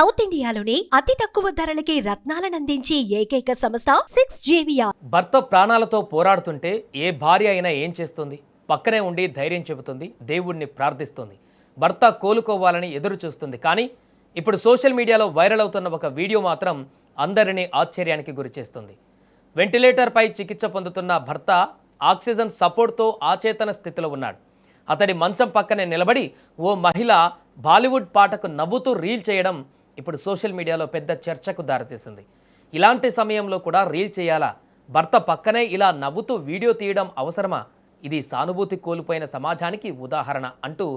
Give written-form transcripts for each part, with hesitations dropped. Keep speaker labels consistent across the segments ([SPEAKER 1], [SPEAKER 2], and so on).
[SPEAKER 1] South ఇండియాలోని అతి తక్కువ ధరలకి రత్నాలనందించే ఏకైక సంస్థ 6JVR.
[SPEAKER 2] భర్త ప్రాణాలతో పోరాడుతుంటే ఏ భార్య అయినా ఏం చేస్తుంది? పక్కనే ఉండి ధైర్యం చెబుతుంది, దేవుణ్ణి ప్రార్థిస్తుంది, భర్త కోలుకోవాలని ఎదురు చూస్తుంది. కానీ ఇప్పుడు సోషల్ మీడియాలో వైరల్ అవుతున్న ఒక వీడియో మాత్రం అందరినీ ఆశ్చర్యానికి గురిచేస్తుంది. వెంటిలేటర్పై చికిత్స పొందుతున్న భర్త ఆక్సిజన్ సపోర్ట్తో ఆచేతన స్థితిలో ఉన్నాడు. అతడి మంచం పక్కనే నిలబడి ఓ మహిళ బాలీవుడ్ పాటకు నవ్వుతూ రీల్ చేయడం ఇప్పుడు సోషల్ మీడియాలో పెద్ద చర్చకు దారితీసింది. ఇలాంటి సమయంలో కూడా రీల్ చేయాలా? భర్త పక్కనే ఇలా నవ్వుతూ వీడియో తీయడం అవసరమా? ఇది సానుభూతి కోల్పోయిన సమాజానికి ఉదాహరణ అంటూ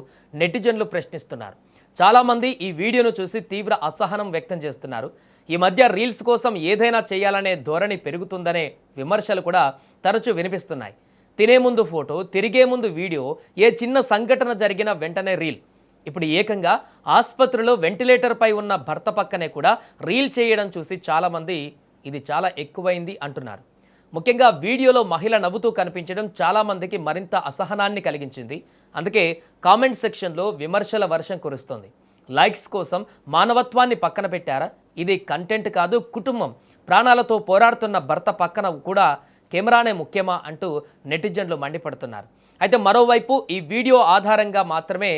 [SPEAKER 2] నెటిజన్లు ప్రశ్నిస్తున్నారు. చాలామంది ఈ వీడియోను చూసి తీవ్ర అసహనం వ్యక్తం చేస్తున్నారు. ఈ మధ్య రీల్స్ కోసం ఏదైనా చేయాలనే ధోరణి పెరుగుతుందనే విమర్శలు కూడా తరచూ వినిపిస్తున్నాయి. తినే ముందు ఫోటో, తిరిగే ముందు వీడియో, ఏ చిన్న సంఘటన జరిగిన వెంటనే రీల్. ఇప్పుడు ఏకంగా ఆసుపత్రిలో వెంటిలేటర్పై ఉన్న భర్త పక్కనే కూడా రీల్ చేయడం చూసి చాలామంది ఇది చాలా ఎక్కువైంది అంటున్నారు. ముఖ్యంగా వీడియోలో మహిళ నవ్వుతూ కనిపించడం చాలామందికి మరింత అసహనాన్ని కలిగించింది. అందుకే కామెంట్ సెక్షన్లో విమర్శల వర్షం కురుస్తోంది. లైక్స్ కోసం మానవత్వాన్ని పక్కన పెట్టారా? ఇది కంటెంట్ కాదు, కుటుంబం. ప్రాణాలతో పోరాడుతున్న భర్త పక్కన కూడా కెమెరానే ముఖ్యమా అంటూ నెటిజన్లు మండిపడుతున్నారు. అయితే మరోవైపు ఈ వీడియో ఆధారంగా మాత్రమే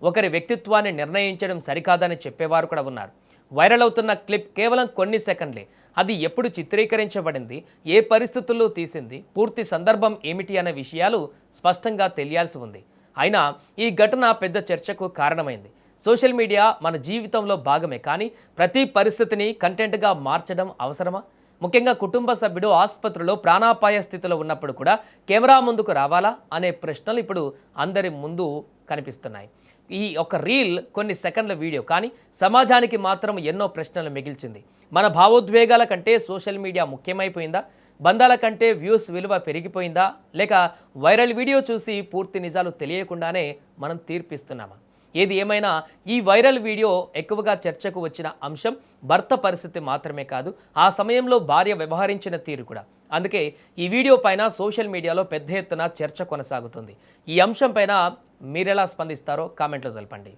[SPEAKER 2] ఒకరి వ్యక్తిత్వాన్ని నిర్ణయించడం సరికాదని చెప్పేవారు కూడా ఉన్నారు. వైరల్ అవుతున్న క్లిప్ కేవలం కొన్ని సెకండ్లే. అది ఎప్పుడు చిత్రీకరించబడింది, ఏ పరిస్థితుల్లో తీసింది, పూర్తి సందర్భం ఏమిటి అనే విషయాలు స్పష్టంగా తెలియాల్సి ఉంది. అయినా ఈ ఘటన పెద్ద చర్చకు కారణమైంది. సోషల్ మీడియా మన జీవితంలో భాగమే, కానీ ప్రతి పరిస్థితిని కంటెంట్గా మార్చడం అవసరమా? ముఖ్యంగా కుటుంబ సభ్యుడు ఆసుపత్రిలో ప్రాణాపాయ స్థితిలో ఉన్నప్పుడు కూడా కెమెరా ముందుకు రావాలా అనే ప్రశ్నలు ఇప్పుడు అందరి ముందు కనిపిస్తున్నాయి. ఈ ఒక రీల్ కొన్ని సెకండ్ల వీడియో, కానీ సమాజానికి మాత్రం ఎన్నో ప్రశ్నలు మిగిల్చింది. మన భావోద్వేగాల కంటే సోషల్ మీడియా ముఖ్యమైపోయిందా? బంధాల కంటే వ్యూస్ విలువ పెరిగిపోయిందా? లేక వైరల్ వీడియో చూసి పూర్తి నిజాలు తెలియకుండానే మనం తీర్పిస్తున్నామా? ఏది ఏమైనా ఈ వైరల్ వీడియో ఎక్కువగా చర్చకు వచ్చిన అంశం భర్త పరిస్థితి మాత్రమే కాదు, ఆ సమయంలో భార్య వ్యవహరించిన తీరు కూడా. అందుకే ఈ వీడియో పైన సోషల్ మీడియాలో పెద్ద ఎత్తున చర్చ కొనసాగుతుంది. ఈ అంశం పైన మీరెలా స్పందిస్తారో కామెంట్లో తెలపండి.